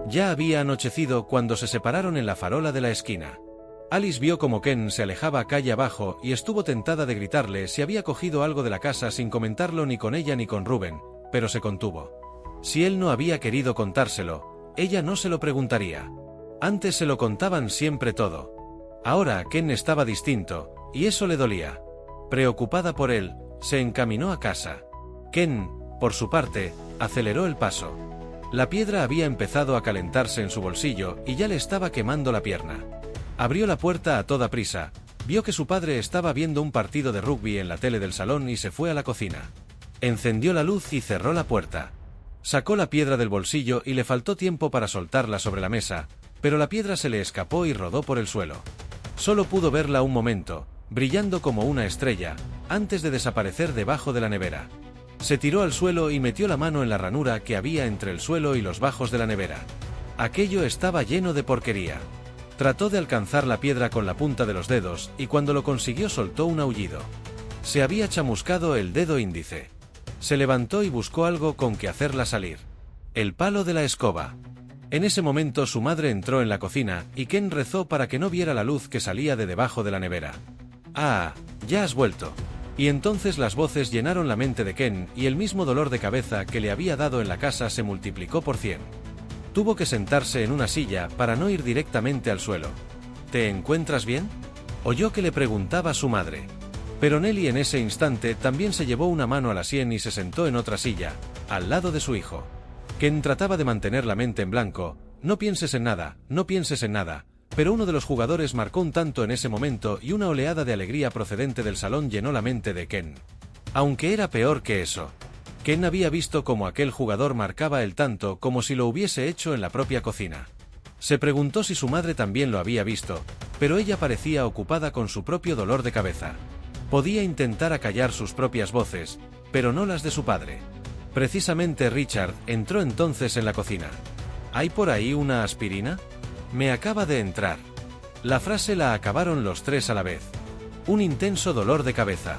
Ya había anochecido cuando se separaron en la farola de la esquina. Alice vio como Ken se alejaba calle abajo y estuvo tentada de gritarle si había cogido algo de la casa sin comentarlo ni con ella ni con Rubén, pero se contuvo. Si él no había querido contárselo, ella no se lo preguntaría. Antes se lo contaban siempre todo. Ahora Ken estaba distinto, y eso le dolía. Preocupada por él, se encaminó a casa. Ken, por su parte, aceleró el paso. La piedra había empezado a calentarse en su bolsillo y ya le estaba quemando la pierna. Abrió la puerta a toda prisa, vio que su padre estaba viendo un partido de rugby en la tele del salón y se fue a la cocina. Encendió la luz y cerró la puerta. Sacó la piedra del bolsillo y le faltó tiempo para soltarla sobre la mesa, pero la piedra se le escapó y rodó por el suelo. Solo pudo verla un momento, brillando como una estrella, antes de desaparecer debajo de la nevera. Se tiró al suelo y metió la mano en la ranura que había entre el suelo y los bajos de la nevera. Aquello estaba lleno de porquería. Trató de alcanzar la piedra con la punta de los dedos y cuando lo consiguió soltó un aullido. Se había chamuscado el dedo índice. Se levantó y buscó algo con que hacerla salir. El palo de la escoba. En ese momento su madre entró en la cocina y Ken rezó para que no viera la luz que salía de debajo de la nevera. «Ah, ya has vuelto». Y entonces las voces llenaron la mente de Ken y el mismo dolor de cabeza que le había dado en la casa se multiplicó por 100. Tuvo que sentarse en una silla para no ir directamente al suelo. «¿Te encuentras bien?», oyó que le preguntaba su madre. Pero Nelly en ese instante también se llevó una mano a la sien y se sentó en otra silla, al lado de su hijo. Ken trataba de mantener la mente en blanco. «No pienses en nada, no pienses en nada». Pero uno de los jugadores marcó un tanto en ese momento y una oleada de alegría procedente del salón llenó la mente de Ken. Aunque era peor que eso. Ken había visto cómo aquel jugador marcaba el tanto como si lo hubiese hecho en la propia cocina. Se preguntó si su madre también lo había visto, pero ella parecía ocupada con su propio dolor de cabeza. Podía intentar acallar sus propias voces, pero no las de su padre. Precisamente Richard entró entonces en la cocina. ¿Hay por ahí una aspirina? Me acaba de entrar. La frase la acabaron los tres a la vez. Un intenso dolor de cabeza.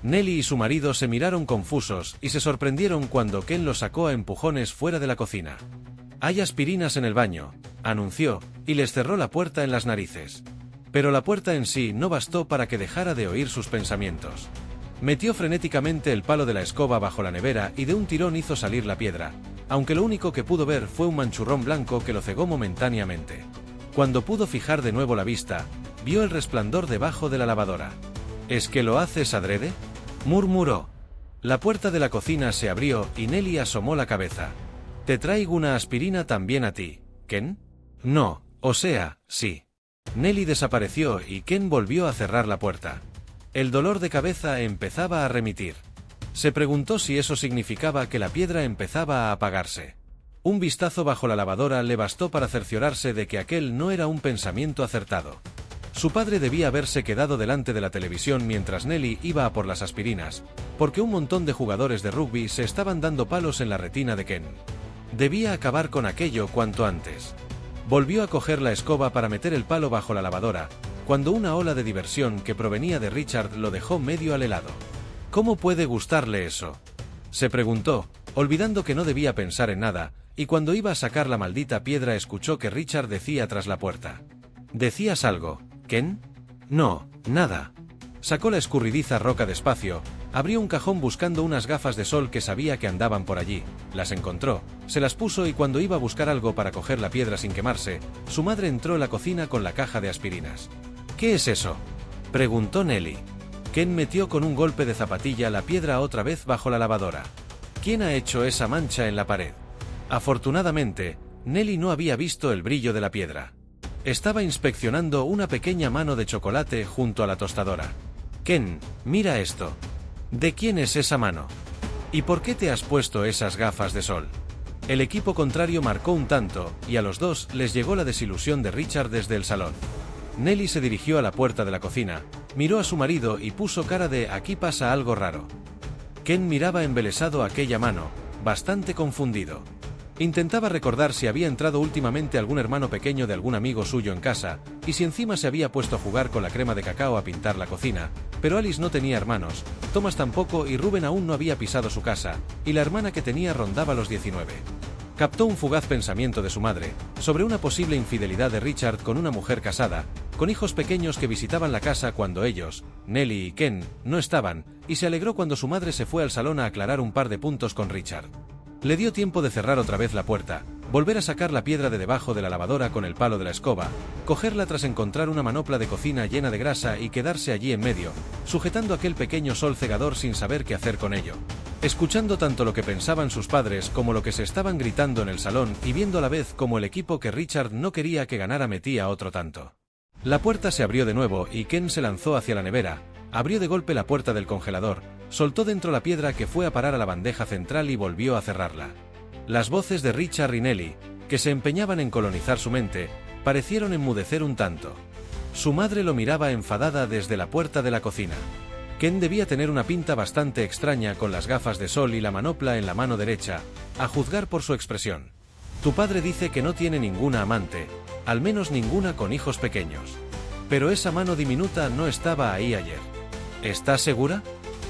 Nelly y su marido se miraron confusos y se sorprendieron cuando Ken los sacó a empujones fuera de la cocina. «Hay aspirinas en el baño», anunció, y les cerró la puerta en las narices. Pero la puerta en sí no bastó para que dejara de oír sus pensamientos. Metió frenéticamente el palo de la escoba bajo la nevera y de un tirón hizo salir la piedra, aunque lo único que pudo ver fue un manchurrón blanco que lo cegó momentáneamente. Cuando pudo fijar de nuevo la vista, vio el resplandor debajo de la lavadora. «¿Es que lo haces adrede?», murmuró. La puerta de la cocina se abrió y Nelly asomó la cabeza. «Te traigo una aspirina también a ti, Ken». «No, o sea, sí». Nelly desapareció y Ken volvió a cerrar la puerta. El dolor de cabeza empezaba a remitir. Se preguntó si eso significaba que la piedra empezaba a apagarse. Un vistazo bajo la lavadora le bastó para cerciorarse de que aquel no era un pensamiento acertado. Su padre debía haberse quedado delante de la televisión mientras Nelly iba a por las aspirinas, porque un montón de jugadores de rugby se estaban dando palos en la retina de Ken. Debía acabar con aquello cuanto antes. Volvió a coger la escoba para meter el palo bajo la lavadora, cuando una ola de diversión que provenía de Richard lo dejó medio al helado. ¿Cómo puede gustarle eso?, se preguntó, olvidando que no debía pensar en nada, y cuando iba a sacar la maldita piedra escuchó que Richard decía tras la puerta. «¿Decías algo, Ken?». «No, nada». Sacó la escurridiza roca despacio, abrió un cajón buscando unas gafas de sol que sabía que andaban por allí, las encontró, se las puso y cuando iba a buscar algo para coger la piedra sin quemarse, su madre entró en la cocina con la caja de aspirinas. «¿Qué es eso?», preguntó Nelly. Ken metió con un golpe de zapatilla la piedra otra vez bajo la lavadora. «¿Quién ha hecho esa mancha en la pared?». Afortunadamente, Nelly no había visto el brillo de la piedra. Estaba inspeccionando una pequeña mano de chocolate junto a la tostadora. «Ken, mira esto». «¿De quién es esa mano? ¿Y por qué te has puesto esas gafas de sol?». El equipo contrario marcó un tanto, y a los dos les llegó la desilusión de Richard desde el salón. Nelly se dirigió a la puerta de la cocina, miró a su marido y puso cara de «aquí pasa algo raro». Ken miraba embelesado aquella mano, bastante confundido. Intentaba recordar si había entrado últimamente algún hermano pequeño de algún amigo suyo en casa, y si encima se había puesto a jugar con la crema de cacao a pintar la cocina, pero Alice no tenía hermanos, Thomas tampoco y Rubén aún no había pisado su casa, y la hermana que tenía rondaba los 19. Captó un fugaz pensamiento de su madre, sobre una posible infidelidad de Richard con una mujer casada, con hijos pequeños que visitaban la casa cuando ellos, Nellie y Ken, no estaban, y se alegró cuando su madre se fue al salón a aclarar un par de puntos con Richard. Le dio tiempo de cerrar otra vez la puerta, volver a sacar la piedra de debajo de la lavadora con el palo de la escoba, cogerla tras encontrar una manopla de cocina llena de grasa y quedarse allí en medio, sujetando aquel pequeño sol cegador sin saber qué hacer con ello. Escuchando tanto lo que pensaban sus padres como lo que se estaban gritando en el salón y viendo a la vez como el equipo que Richard no quería que ganara metía otro tanto. La puerta se abrió de nuevo y Ken se lanzó hacia la nevera, abrió de golpe la puerta del congelador, soltó dentro la piedra que fue a parar a la bandeja central y volvió a cerrarla. Las voces de Richard y Nellie, que se empeñaban en colonizar su mente, parecieron enmudecer un tanto. Su madre lo miraba enfadada desde la puerta de la cocina. Ken debía tener una pinta bastante extraña con las gafas de sol y la manopla en la mano derecha, a juzgar por su expresión. Tu padre dice que no tiene ninguna amante, al menos ninguna con hijos pequeños. Pero esa mano diminuta no estaba ahí ayer. ¿Estás segura?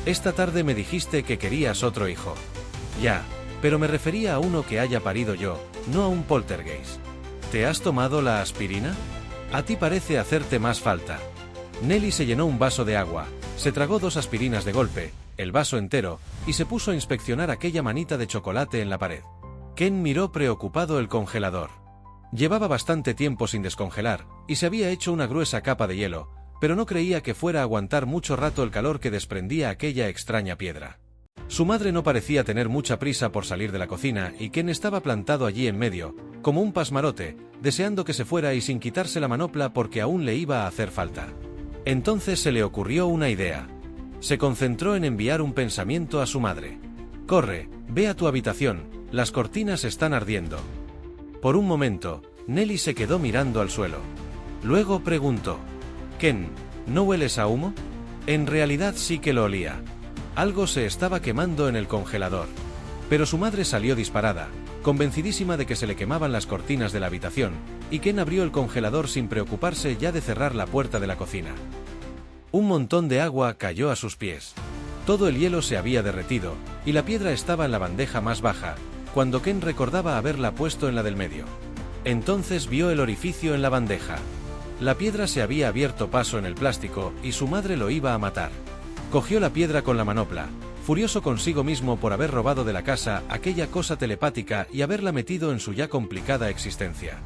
Esta tarde me dijiste que querías otro hijo. Ya, pero me refería a uno que haya parido yo, no a un poltergeist. ¿Te has tomado la aspirina? A ti parece hacerte más falta. Nellie se llenó un vaso de agua, se tragó 2 aspirinas de golpe, el vaso entero, y se puso a inspeccionar aquella manita de chocolate en la pared. Ken miró preocupado el congelador. Llevaba bastante tiempo sin descongelar, y se había hecho una gruesa capa de hielo, pero no creía que fuera a aguantar mucho rato el calor que desprendía aquella extraña piedra. Su madre no parecía tener mucha prisa por salir de la cocina y Ken estaba plantado allí en medio, como un pasmarote, deseando que se fuera y sin quitarse la manopla porque aún le iba a hacer falta. Entonces se le ocurrió una idea. Se concentró en enviar un pensamiento a su madre. «Corre, ve a tu habitación, las cortinas están ardiendo». Por un momento, Nellie se quedó mirando al suelo. Luego preguntó: «Ken, ¿no hueles a humo?» En realidad sí que lo olía. Algo se estaba quemando en el congelador. Pero su madre salió disparada, convencidísima de que se le quemaban las cortinas de la habitación, y Ken abrió el congelador sin preocuparse ya de cerrar la puerta de la cocina. Un montón de agua cayó a sus pies. Todo el hielo se había derretido, y la piedra estaba en la bandeja más baja, cuando Ken recordaba haberla puesto en la del medio. Entonces vio el orificio en la bandeja. La piedra se había abierto paso en el plástico, y su madre lo iba a matar. Cogió la piedra con la manopla, furioso consigo mismo por haber robado de la casa aquella cosa telepática y haberla metido en su ya complicada existencia.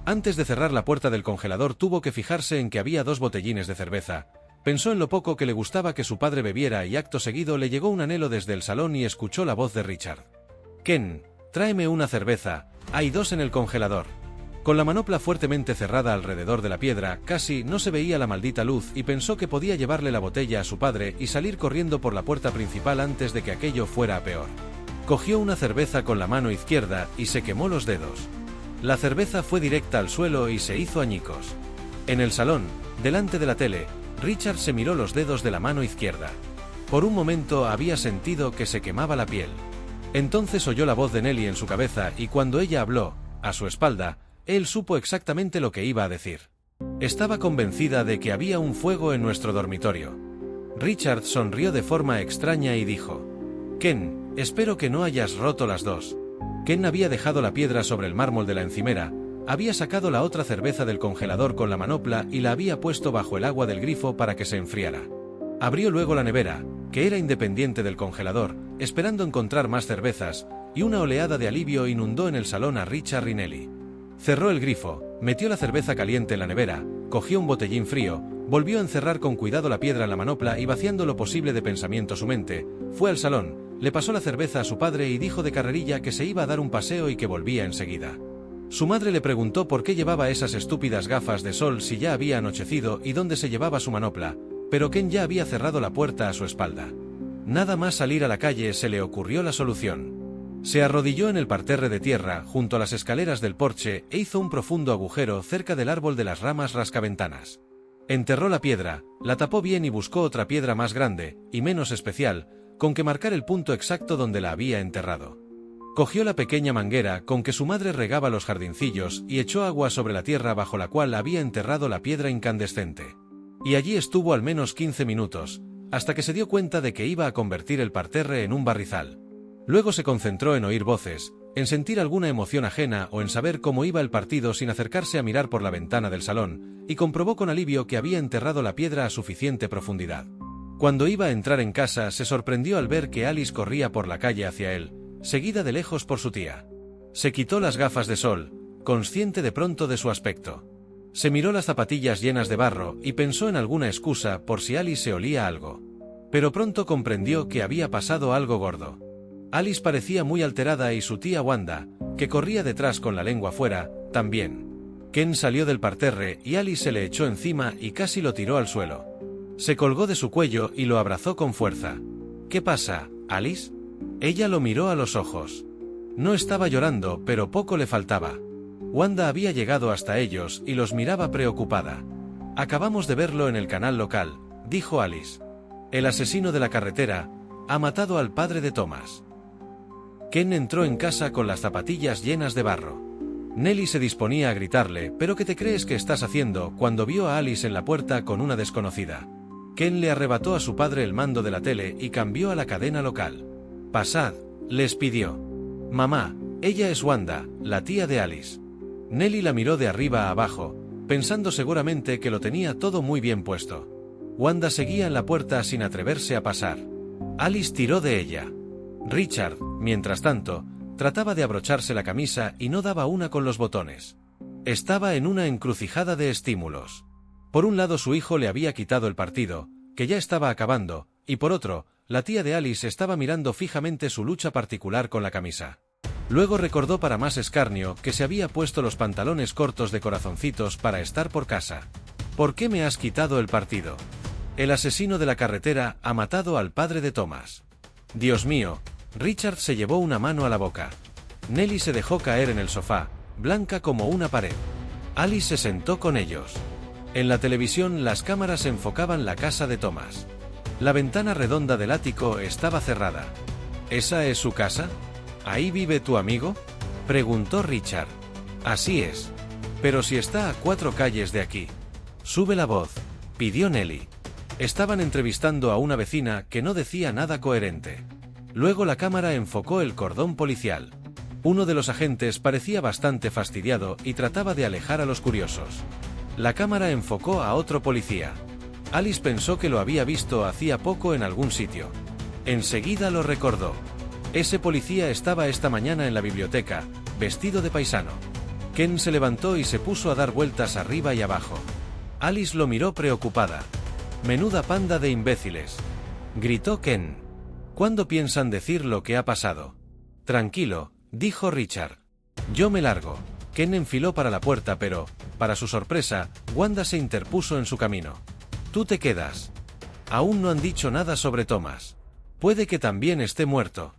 Antes de cerrar la puerta del congelador tuvo que fijarse en que había 2 botellines de cerveza. Pensó en lo poco que le gustaba que su padre bebiera y acto seguido le llegó un anhelo desde el salón y escuchó la voz de Richard. «Ken, tráeme una cerveza, hay 2 en el congelador». Con la manopla fuertemente cerrada alrededor de la piedra, casi no se veía la maldita luz y pensó que podía llevarle la botella a su padre y salir corriendo por la puerta principal antes de que aquello fuera a peor. Cogió una cerveza con la mano izquierda y se quemó los dedos. La cerveza fue directa al suelo y se hizo añicos. En el salón, delante de la tele, Richard se miró los dedos de la mano izquierda. Por un momento había sentido que se quemaba la piel. Entonces oyó la voz de Nellie en su cabeza y cuando ella habló, a su espalda, él supo exactamente lo que iba a decir. Estaba convencida de que había un fuego en nuestro dormitorio. Richard sonrió de forma extraña y dijo: «Ken, espero que no hayas roto las 2». Ken había dejado la piedra sobre el mármol de la encimera, había sacado la otra cerveza del congelador con la manopla y la había puesto bajo el agua del grifo para que se enfriara. Abrió luego la nevera, que era independiente del congelador, esperando encontrar más cervezas, y una oleada de alivio inundó en el salón a Richard y Nellie. Cerró el grifo, metió la cerveza caliente en la nevera, cogió un botellín frío, volvió a encerrar con cuidado la piedra en la manopla y vaciando lo posible de pensamiento su mente, fue al salón, le pasó la cerveza a su padre y dijo de carrerilla que se iba a dar un paseo y que volvía enseguida. Su madre le preguntó por qué llevaba esas estúpidas gafas de sol si ya había anochecido y dónde se llevaba su manopla, pero Ken ya había cerrado la puerta a su espalda. Nada más salir a la calle se le ocurrió la solución. Se arrodilló en el parterre de tierra, junto a las escaleras del porche, e hizo un profundo agujero cerca del árbol de las ramas rascaventanas. Enterró la piedra, la tapó bien y buscó otra piedra más grande, y menos especial, con que marcar el punto exacto donde la había enterrado. Cogió la pequeña manguera con que su madre regaba los jardincillos y echó agua sobre la tierra bajo la cual había enterrado la piedra incandescente. Y allí estuvo al menos 15 minutos, hasta que se dio cuenta de que iba a convertir el parterre en un barrizal. Luego se concentró en oír voces, en sentir alguna emoción ajena o en saber cómo iba el partido sin acercarse a mirar por la ventana del salón, y comprobó con alivio que había enterrado la piedra a suficiente profundidad. Cuando iba a entrar en casa, se sorprendió al ver que Alice corría por la calle hacia él, seguida de lejos por su tía. Se quitó las gafas de sol, consciente de pronto de su aspecto. Se miró las zapatillas llenas de barro y pensó en alguna excusa por si Alice se olía algo. Pero pronto comprendió que había pasado algo gordo. Alice parecía muy alterada y su tía Wanda, que corría detrás con la lengua fuera, también. Ken salió del parterre y Alice se le echó encima y casi lo tiró al suelo. Se colgó de su cuello y lo abrazó con fuerza. ¿Qué pasa, Alice? Ella lo miró a los ojos. No estaba llorando, pero poco le faltaba. Wanda había llegado hasta ellos y los miraba preocupada. Acabamos de verlo en el canal local, dijo Alice. El asesino de la carretera ha matado al padre de Thomas. Ken entró en casa con las zapatillas llenas de barro. Nellie se disponía a gritarle, ¿pero qué te crees que estás haciendo?, cuando vio a Alice en la puerta con una desconocida. Ken le arrebató a su padre el mando de la tele y cambió a la cadena local. «Pasad», les pidió. «Mamá, ella es Wanda, la tía de Alice». Nellie la miró de arriba a abajo, pensando seguramente que lo tenía todo muy bien puesto. Wanda seguía en la puerta sin atreverse a pasar. Alice tiró de ella. Richard, mientras tanto, trataba de abrocharse la camisa y no daba una con los botones. Estaba en una encrucijada de estímulos. Por un lado, su hijo le había quitado el partido, que ya estaba acabando, y por otro, la tía de Alice estaba mirando fijamente su lucha particular con la camisa. Luego recordó para más escarnio que se había puesto los pantalones cortos de corazoncitos para estar por casa. ¿Por qué me has quitado el partido? El asesino de la carretera ha matado al padre de Thomas. Dios mío. Richard se llevó una mano a la boca. Nellie se dejó caer en el sofá, blanca como una pared. Alice se sentó con ellos. En la televisión las cámaras enfocaban la casa de Thomas. La ventana redonda del ático estaba cerrada. ¿Esa es su casa? ¿Ahí vive tu amigo?, preguntó Richard. Así es. Pero si está a 4 calles de aquí. Sube la voz, pidió Nellie. Estaban entrevistando a una vecina que no decía nada coherente. Luego la cámara enfocó el cordón policial. Uno de los agentes parecía bastante fastidiado y trataba de alejar a los curiosos. La cámara enfocó a otro policía. Alice pensó que lo había visto hacía poco en algún sitio. Enseguida lo recordó. Ese policía estaba esta mañana en la biblioteca, vestido de paisano. Ken se levantó y se puso a dar vueltas arriba y abajo. Alice lo miró preocupada. «Menuda panda de imbéciles», gritó Ken. «¿Cuándo piensan decir lo que ha pasado?» «Tranquilo», dijo Richard. «Yo me largo». Ken enfiló para la puerta, pero, para su sorpresa, Wanda se interpuso en su camino. «Tú te quedas. Aún no han dicho nada sobre Thomas. Puede que también esté muerto.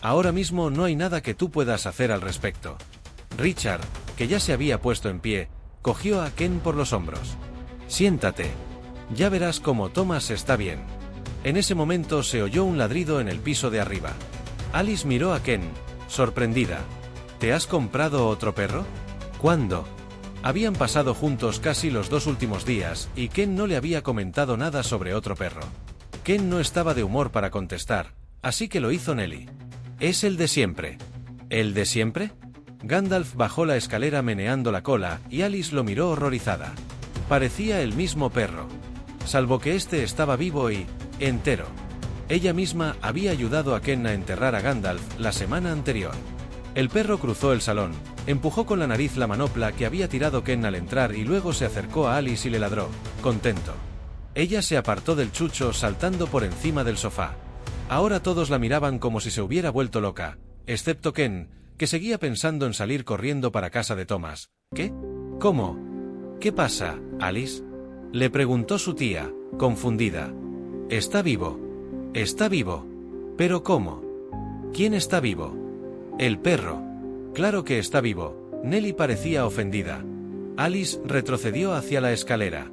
Ahora mismo no hay nada que tú puedas hacer al respecto». Richard, que ya se había puesto en pie, cogió a Ken por los hombros. «Siéntate. Ya verás cómo Thomas está bien». En ese momento se oyó un ladrido en el piso de arriba. Alice miró a Ken, sorprendida. ¿Te has comprado otro perro? ¿Cuándo? Habían pasado juntos casi los 2 últimos días, y Ken no le había comentado nada sobre otro perro. Ken no estaba de humor para contestar, así que lo hizo Nellie. «Es el de siempre». ¿El de siempre? Gandalf bajó la escalera meneando la cola, y Alice lo miró horrorizada. Parecía el mismo perro. Salvo que este estaba vivo y entero. Ella misma había ayudado a Ken a enterrar a Gandalf la semana anterior. El perro cruzó el salón, empujó con la nariz la manopla que había tirado Ken al entrar y luego se acercó a Alice y le ladró, contento. Ella se apartó del chucho saltando por encima del sofá. Ahora todos la miraban como si se hubiera vuelto loca, excepto Ken, que seguía pensando en salir corriendo para casa de Thomas. ¿Qué? ¿Cómo? ¿Qué pasa, Alice?, le preguntó su tía, confundida. «Está vivo. Está vivo. ¿Pero cómo? ¿Quién está vivo?» «El perro. Claro que está vivo». Nellie parecía ofendida. Alice retrocedió hacia la escalera.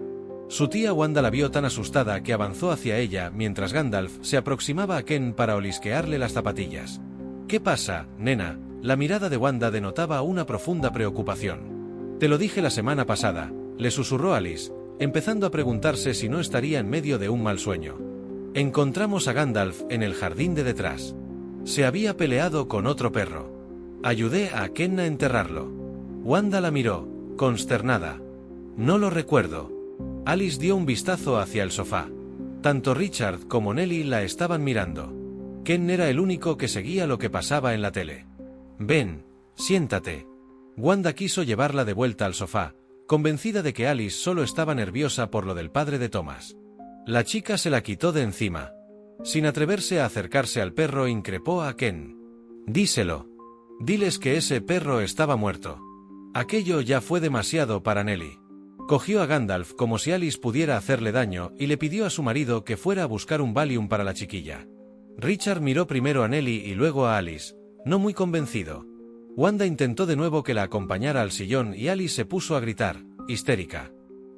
Su tía Wanda la vio tan asustada que avanzó hacia ella mientras Gandalf se aproximaba a Ken para olisquearle las zapatillas. «¿Qué pasa, nena?». La mirada de Wanda denotaba una profunda preocupación. «Te lo dije la semana pasada», le susurró Alice, empezando a preguntarse si no estaría en medio de un mal sueño. «Encontramos a Gandalf en el jardín de detrás. Se había peleado con otro perro». Ayudé a Ken a enterrarlo. Wanda la miró, consternada. No lo recuerdo. Alice dio un vistazo hacia el sofá. Tanto Richard como Nellie la estaban mirando. Ken era el único que seguía lo que pasaba en la tele. Ven, siéntate. Wanda quiso llevarla de vuelta al sofá, convencida de que Alice solo estaba nerviosa por lo del padre de Thomas. La chica se la quitó de encima. Sin atreverse a acercarse al perro, increpó a Ken. Díselo. Diles que ese perro estaba muerto. Aquello ya fue demasiado para Nellie. Cogió a Gandalf como si Alice pudiera hacerle daño y le pidió a su marido que fuera a buscar un Valium para la chiquilla. Richard miró primero a Nellie y luego a Alice, no muy convencido. Wanda intentó de nuevo que la acompañara al sillón y Alice se puso a gritar, histérica.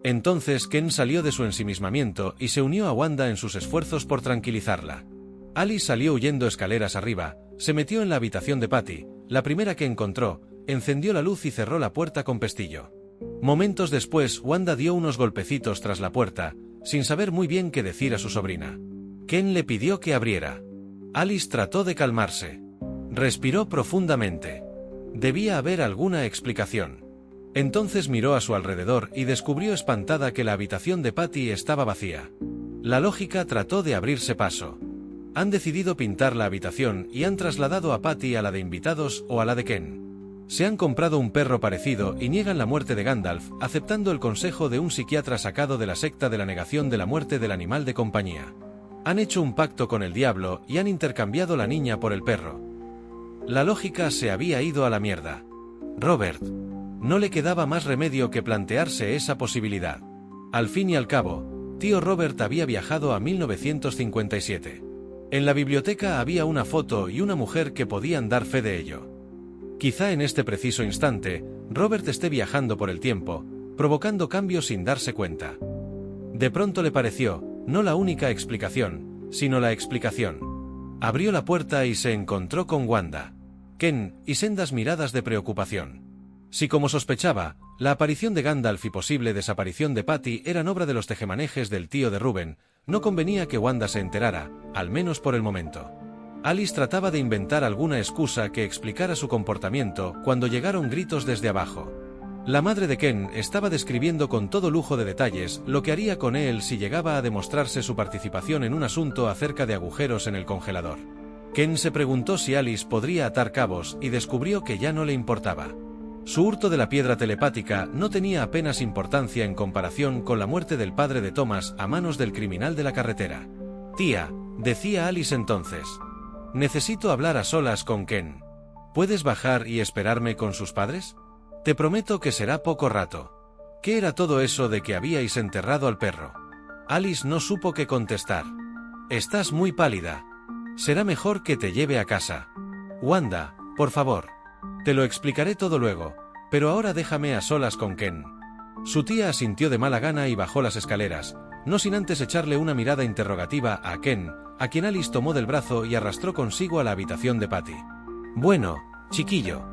Entonces Ken salió de su ensimismamiento y se unió a Wanda en sus esfuerzos por tranquilizarla. Alice salió huyendo escaleras arriba, se metió en la habitación de Patty, la primera que encontró, encendió la luz y cerró la puerta con pestillo. Momentos después, Wanda dio unos golpecitos tras la puerta, sin saber muy bien qué decir a su sobrina. Ken le pidió que abriera. Alice trató de calmarse. Respiró profundamente. Debía haber alguna explicación. Entonces miró a su alrededor y descubrió espantada que la habitación de Patty estaba vacía. La lógica trató de abrirse paso. Han decidido pintar la habitación y han trasladado a Patty a la de invitados o a la de Ken. Se han comprado un perro parecido y niegan la muerte de Gandalf, aceptando el consejo de un psiquiatra sacado de la secta de la negación de la muerte del animal de compañía. Han hecho un pacto con el diablo y han intercambiado la niña por el perro. La lógica se había ido a la mierda. Robert. No le quedaba más remedio que plantearse esa posibilidad. Al fin y al cabo, tío Robert había viajado a 1957. En la biblioteca había una foto y una mujer que podían dar fe de ello. Quizá en este preciso instante, Robert esté viajando por el tiempo, provocando cambios sin darse cuenta. De pronto le pareció, no la única explicación, sino la explicación. Abrió la puerta y se encontró con Wanda, Ken y sendas miradas de preocupación. Si como sospechaba, la aparición de Gandalf y posible desaparición de Patty eran obra de los tejemanejes del tío de Reuben, no convenía que Wanda se enterara, al menos por el momento. Alice trataba de inventar alguna excusa que explicara su comportamiento cuando llegaron gritos desde abajo. La madre de Ken estaba describiendo con todo lujo de detalles lo que haría con él si llegaba a demostrarse su participación en un asunto acerca de agujeros en el congelador. Ken se preguntó si Alice podría atar cabos y descubrió que ya no le importaba. Su hurto de la piedra telepática no tenía apenas importancia en comparación con la muerte del padre de Thomas a manos del criminal de la carretera. Tía, decía Alice entonces. Necesito hablar a solas con Ken. ¿Puedes bajar y esperarme con sus padres? Te prometo que será poco rato. ¿Qué era todo eso de que habíais enterrado al perro? Alice no supo qué contestar. Estás muy pálida. Será mejor que te lleve a casa. Wanda, por favor. Te lo explicaré todo luego, pero ahora déjame a solas con Ken. Su tía asintió de mala gana y bajó las escaleras, no sin antes echarle una mirada interrogativa a Ken, a quien Alice tomó del brazo y arrastró consigo a la habitación de Patty. Bueno, chiquillo.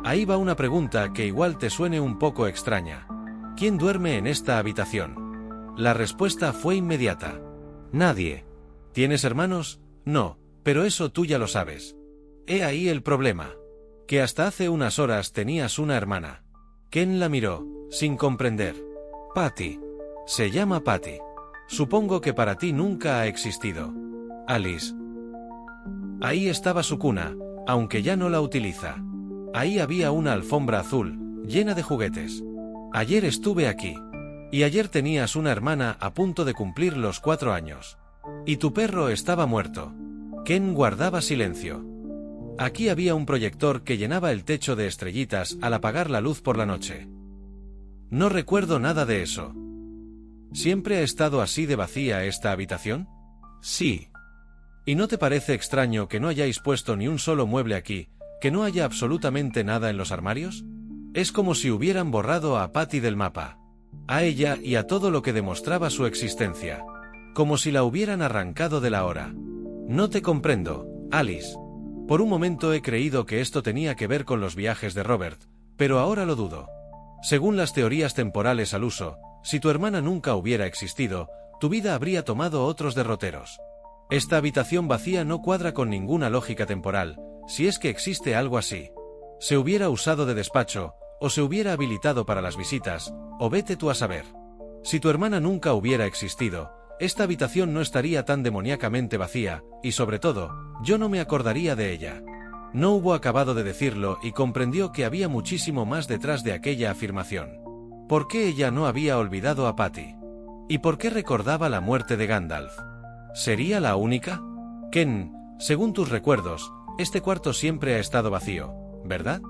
Ahí va una pregunta que igual te suene un poco extraña. ¿Quién duerme en esta habitación? La respuesta fue inmediata. Nadie. ¿Tienes hermanos? No, pero eso tú ya lo sabes. He ahí el problema. Que hasta hace unas horas tenías una hermana. Ken la miró, sin comprender. Patty. Se llama Patty. Supongo que para ti nunca ha existido. Alice. Ahí estaba su cuna, aunque ya no la utiliza. Ahí había una alfombra azul, llena de juguetes. Ayer estuve aquí. Y ayer tenías una hermana a punto de cumplir los 4 años. Y tu perro estaba muerto. Ken guardaba silencio. Aquí había un proyector que llenaba el techo de estrellitas al apagar la luz por la noche. No recuerdo nada de eso. ¿Siempre ha estado así de vacía esta habitación? Sí. ¿Y no te parece extraño que no hayáis puesto ni un solo mueble aquí, que no haya absolutamente nada en los armarios? Es como si hubieran borrado a Patty del mapa. A ella y a todo lo que demostraba su existencia. Como si la hubieran arrancado de la hora. No te comprendo, Alice. Por un momento he creído que esto tenía que ver con los viajes de Robert, pero ahora lo dudo. Según las teorías temporales al uso, si tu hermana nunca hubiera existido, tu vida habría tomado otros derroteros. Esta habitación vacía no cuadra con ninguna lógica temporal, si es que existe algo así. Se hubiera usado de despacho, o se hubiera habilitado para las visitas, o vete tú a saber. Si tu hermana nunca hubiera existido, esta habitación no estaría tan demoníacamente vacía, y sobre todo, yo no me acordaría de ella. No hubo acabado de decirlo y comprendió que había muchísimo más detrás de aquella afirmación. ¿Por qué ella no había olvidado a Patty? ¿Y por qué recordaba la muerte de Gandalf? ¿Sería la única? Ken, según tus recuerdos, este cuarto siempre ha estado vacío, ¿verdad?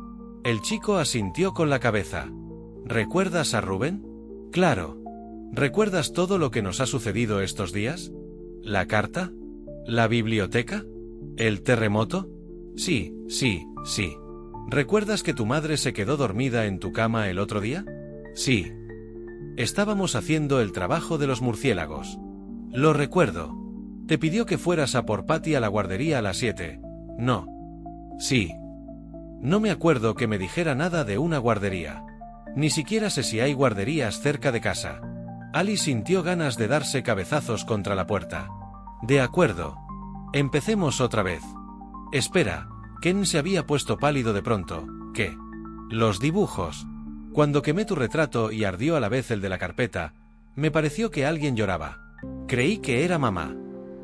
El chico asintió con la cabeza. ¿Recuerdas a Reuben? Claro. ¿Recuerdas todo lo que nos ha sucedido estos días? ¿La carta? ¿La biblioteca? ¿El terremoto? Sí. ¿Recuerdas que tu madre se quedó dormida en tu cama el otro día? Sí. Estábamos haciendo el trabajo de los murciélagos. Lo recuerdo. Te pidió que fueras a por Patty a la guardería a las 7. No. Sí. No me acuerdo que me dijera nada de una guardería. Ni siquiera sé si hay guarderías cerca de casa. Alice sintió ganas de darse cabezazos contra la puerta. De acuerdo. Empecemos otra vez. Espera, Ken se había puesto pálido de pronto. ¿Qué? Los dibujos. Cuando quemé tu retrato y ardió a la vez el de la carpeta, me pareció que alguien lloraba. Creí que era mamá.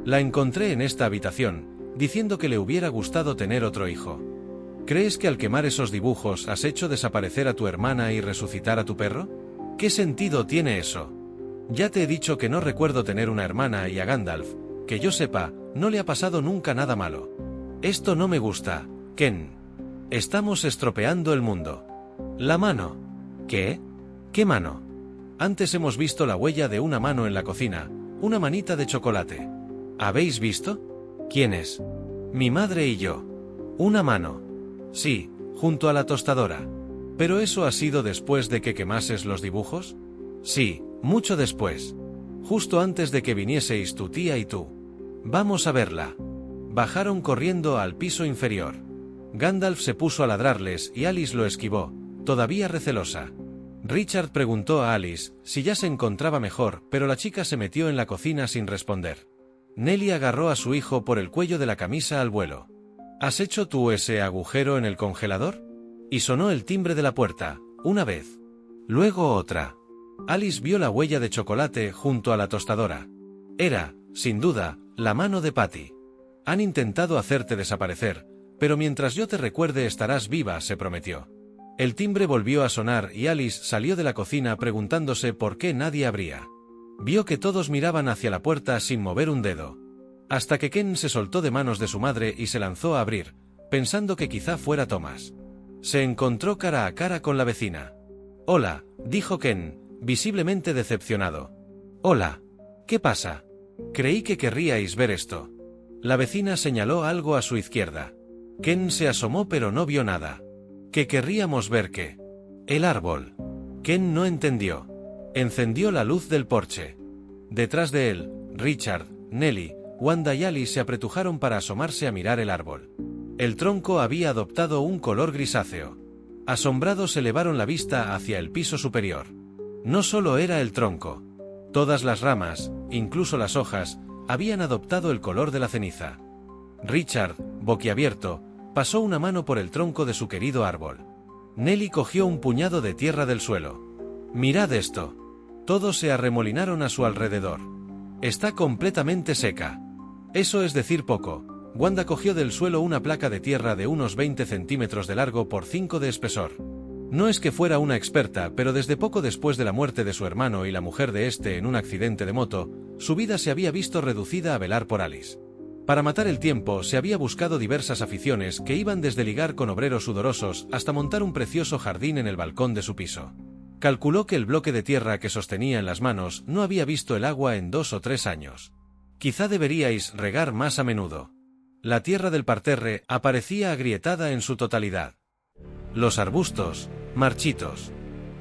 La encontré en esta habitación, diciendo que le hubiera gustado tener otro hijo. ¿Crees que al quemar esos dibujos has hecho desaparecer a tu hermana y resucitar a tu perro? ¿Qué sentido tiene eso? Ya te he dicho que no recuerdo tener una hermana y a Gandalf, que yo sepa, no le ha pasado nunca nada malo. Esto no me gusta, Ken. Estamos estropeando el mundo. La mano. ¿Qué? ¿Qué mano? Antes hemos visto la huella de una mano en la cocina, una manita de chocolate. ¿Habéis visto? ¿Quién es? Mi madre y yo. Una mano. Sí, junto a la tostadora. ¿Pero eso ha sido después de que quemases los dibujos? Sí, mucho después. Justo antes de que vinieseis tu tía y tú. Vamos a verla. Bajaron corriendo al piso inferior. Gandalf se puso a ladrarles y Alice lo esquivó, todavía recelosa. Richard preguntó a Alice si ya se encontraba mejor, pero la chica se metió en la cocina sin responder. Nelly agarró a su hijo por el cuello de la camisa al vuelo. ¿Has hecho tú ese agujero en el congelador? Y sonó el timbre de la puerta, una vez. Luego otra. Alice vio la huella de chocolate junto a la tostadora. Era, sin duda, la mano de Patty. Han intentado hacerte desaparecer, pero mientras yo te recuerde estarás viva, se prometió. El timbre volvió a sonar y Alice salió de la cocina preguntándose por qué nadie abría. Vio que todos miraban hacia la puerta sin mover un dedo. Hasta que Ken se soltó de manos de su madre y se lanzó a abrir, pensando que quizá fuera Thomas. Se encontró cara a cara con la vecina. «Hola», dijo Ken, visiblemente decepcionado. «Hola. ¿Qué pasa? Creí que querríais ver esto». La vecina señaló algo a su izquierda. Ken se asomó pero no vio nada. ¿Que querríamos ver qué? El árbol. Ken no entendió. Encendió la luz del porche. Detrás de él, Richard, Nelly, Wanda y Alice se apretujaron para asomarse a mirar el árbol. El tronco había adoptado un color grisáceo. Asombrados elevaron la vista hacia el piso superior. No solo era el tronco. Todas las ramas, incluso las hojas, habían adoptado el color de la ceniza. Richard, boquiabierto, pasó una mano por el tronco de su querido árbol. Nelly cogió un puñado de tierra del suelo. «Mirad esto». Todos se arremolinaron a su alrededor. «Está completamente seca». Eso es decir poco. Wanda cogió del suelo una placa de tierra de unos 20 centímetros de largo por 5 de espesor. No es que fuera una experta, pero desde poco después de la muerte de su hermano y la mujer de este en un accidente de moto, su vida se había visto reducida a velar por Alice. Para matar el tiempo se había buscado diversas aficiones que iban desde ligar con obreros sudorosos hasta montar un precioso jardín en el balcón de su piso. Calculó que el bloque de tierra que sostenía en las manos no había visto el agua en 2 o 3 años. Quizá deberíais regar más a menudo. La tierra del parterre aparecía agrietada en su totalidad. Los arbustos, marchitos.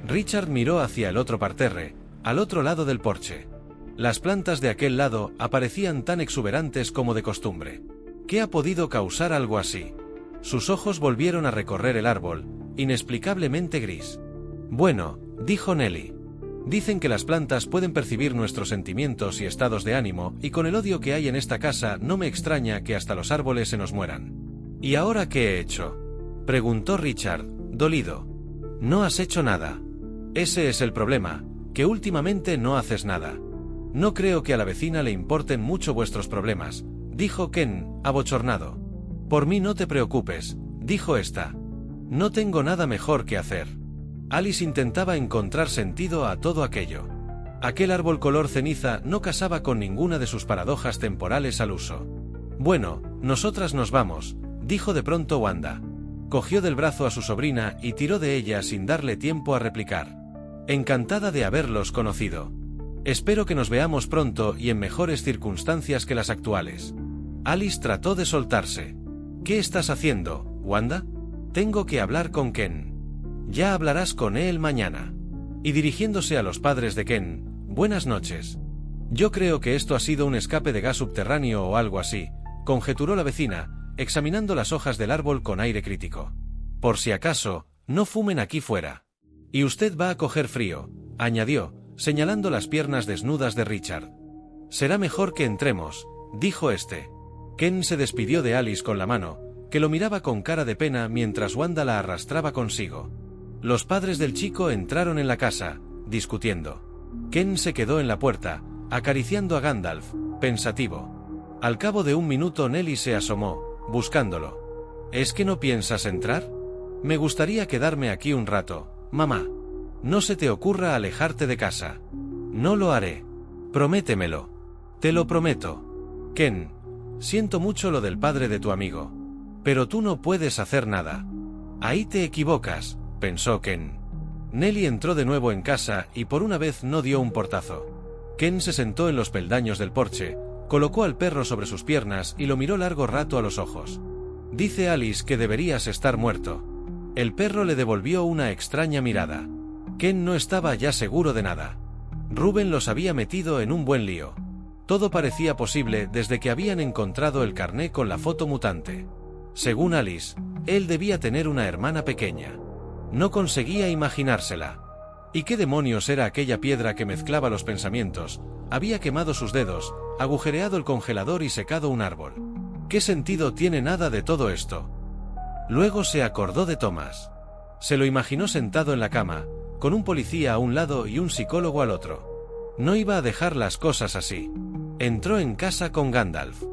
Richard miró hacia el otro parterre, al otro lado del porche. Las plantas de aquel lado aparecían tan exuberantes como de costumbre. ¿Qué ha podido causar algo así? Sus ojos volvieron a recorrer el árbol, inexplicablemente gris. Bueno, dijo Nelly. Dicen que las plantas pueden percibir nuestros sentimientos y estados de ánimo, y con el odio que hay en esta casa no me extraña que hasta los árboles se nos mueran. ¿Y ahora qué he hecho? Preguntó Richard, dolido. No has hecho nada. Ese es el problema, que últimamente no haces nada. No creo que a la vecina le importen mucho vuestros problemas, dijo Ken, abochornado. Por mí no te preocupes, dijo esta. No tengo nada mejor que hacer. Alice intentaba encontrar sentido a todo aquello. Aquel árbol color ceniza no casaba con ninguna de sus paradojas temporales al uso. Bueno, nosotras nos vamos, dijo de pronto Wanda. Cogió del brazo a su sobrina y tiró de ella sin darle tiempo a replicar. Encantada de haberlos conocido. Espero que nos veamos pronto y en mejores circunstancias que las actuales. Alice trató de soltarse. ¿Qué estás haciendo, Wanda? Tengo que hablar con Ken. Ya hablarás con él mañana. Y dirigiéndose a los padres de Ken, buenas noches. Yo creo que esto ha sido un escape de gas subterráneo o algo así, conjeturó la vecina, examinando las hojas del árbol con aire crítico. Por si acaso, no fumen aquí fuera. Y usted va a coger frío, añadió, señalando las piernas desnudas de Richard. Será mejor que entremos, dijo este. Ken se despidió de Alice con la mano, que lo miraba con cara de pena mientras Wanda la arrastraba consigo. Los padres del chico entraron en la casa, discutiendo. Ken se quedó en la puerta, acariciando a Gandalf, pensativo. Al cabo de un minuto Nelly se asomó, buscándolo. ¿Es que no piensas entrar? Me gustaría quedarme aquí un rato, mamá. No se te ocurra alejarte de casa. No lo haré. Prométemelo. Te lo prometo. Ken, siento mucho lo del padre de tu amigo. Pero tú no puedes hacer nada. Ahí te equivocas, pensó Ken. Nelly entró de nuevo en casa y por una vez no dio un portazo. Ken se sentó en los peldaños del porche, colocó al perro sobre sus piernas y lo miró largo rato a los ojos. Dice Alice que deberías estar muerto. El perro le devolvió una extraña mirada. Ken no estaba ya seguro de nada. Reuben los había metido en un buen lío. Todo parecía posible desde que habían encontrado el carné con la foto mutante. Según Alice, él debía tener una hermana pequeña. No conseguía imaginársela. ¿Y qué demonios era aquella piedra que mezclaba los pensamientos? Había quemado sus dedos, agujereado el congelador y secado un árbol. ¿Qué sentido tiene nada de todo esto? Luego se acordó de Thomas. Se lo imaginó sentado en la cama, con un policía a un lado y un psicólogo al otro. No iba a dejar las cosas así. Entró en casa con Gandalf.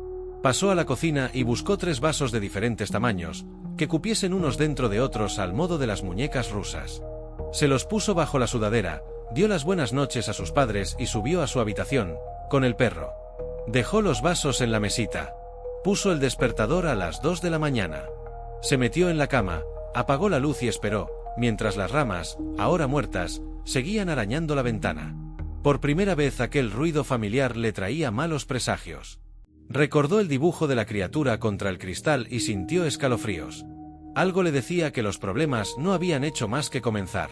Pasó a la cocina y buscó 3 vasos de diferentes tamaños, que cupiesen unos dentro de otros al modo de las muñecas rusas. Se los puso bajo la sudadera, dio las buenas noches a sus padres y subió a su habitación, con el perro. Dejó los vasos en la mesita. Puso el despertador a las 2 de la mañana. Se metió en la cama, apagó la luz y esperó, mientras las ramas, ahora muertas, seguían arañando la ventana. Por primera vez aquel ruido familiar le traía malos presagios. Recordó el dibujo de la criatura contra el cristal y sintió escalofríos. Algo le decía que los problemas no habían hecho más que comenzar.